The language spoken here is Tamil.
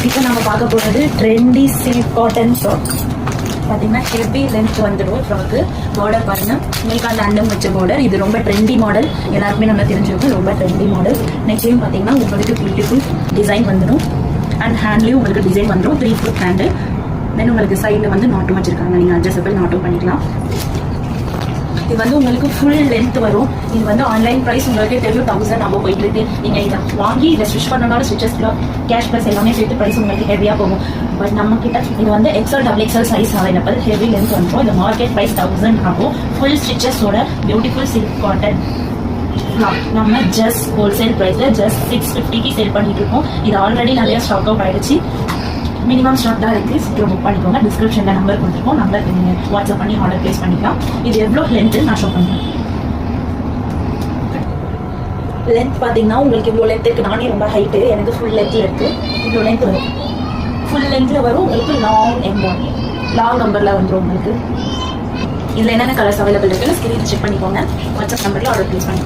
இப்போ நம்ம பார்க்க போகிறது ட்ரெண்டி சில்க் காட்டன் ஃப்ராக். பார்த்தீங்கன்னா ஹெவி லென்த் வந்துடும் ஃப்ராக்கு. பார்டர் பாருங்கள், உங்களுக்கு அந்த அண்டம் வச்ச பார்டர். இது ரொம்ப ட்ரெண்டி மாடல், எல்லாருக்குமே நல்லா தெரிஞ்சிருக்கும், ரொம்ப ட்ரெண்டி மாடல். நெக்ஸ்ட்லையும் பார்த்தீங்கன்னா உங்களுக்கு பியூட்டிஃபுல் டிசைன் வந்துடும். அண்ட் ஹேண்ட்லேயும் உங்களுக்கு டிசைன் வந்துடும், 3 foot ஹேண்டு. தென் உங்களுக்கு சைடில் வந்து நாட்டும் வச்சுருக்காங்க, நீங்கள் அட்ஜஸ்டபிள் நாட்டும் பண்ணிக்கலாம். இது வந்து உங்களுக்கு ஃபுல் லென்த் வரும். இது வந்து ஆன்லைன் ப்ரைஸ் உங்களுக்கு தெரியும் 1000 நம்ம போயிட்டு இருக்கு. நீங்கள் இதை வாங்கி இதை ஸ்டிச் பண்ணனால ஸ்டிச்சஸ்லாம் கேஷ் ப்ளஸ் எல்லாமே சேர்த்து ப்ரைஸ் உங்களுக்கு ஹெவியாக போகும். பட் நம்ம கிட்ட இது வந்து XL XXL size available, heavy length வந்துடும். இது மார்க்கெட் ப்ரைஸ் 1000 ஆகும். ஃபுல் ஸ்டிச்சஸோட பியூட்டிஃபுல் சில்க் காட்டன் நம்ம ஜஸ்ட் ஹோல்சேல் ப்ரைஸில் ஜஸ்ட் 650க்கு சேல் பண்ணிட்டு இருக்கோம். இது ஆல்ரெடி நிறைய ஸ்டாக் அவுட் ஆயிடுச்சு. மினிமம் ஸ்டாக் தான் இருக்குது, சீக்கிரம் புக் பண்ணிக்கோங்க. டிஸ்கிரிப்ஷனில் நம்பர் கொடுத்துருக்கோம், நம்பருக்கு நீங்கள் வாட்ஸ்அப் பண்ணி ஆர்டர் ப்ளேஸ் பண்ணிக்கலாம். இது எவ்வளோ லென்த்து நான் ஷோ பண்ணுறேன். லென்த் பார்த்தீங்கன்னா உங்களுக்கு இவ்வளோ லென்த் இருக்குது. நானே ரொம்ப ஹைட்டு, எனக்கு ஃபுல் லென்த்தில் இருக்குது. இவ்வளோ லென்த் வரும், ஃபுல் லென்த்தில் வரும். உங்களுக்கு லாங் நம்பரில் வந்துடும். உங்களுக்கு இதில் என்னென்ன கலர்ஸ் அவைலபிள் இருக்குன்னு ஸ்க்ரீன் செக் பண்ணிக்கோங்க. வாட்ஸ்அப் நம்பரில் ஆர்டர் ப்ளேஸ் பண்ணிக்கோங்க.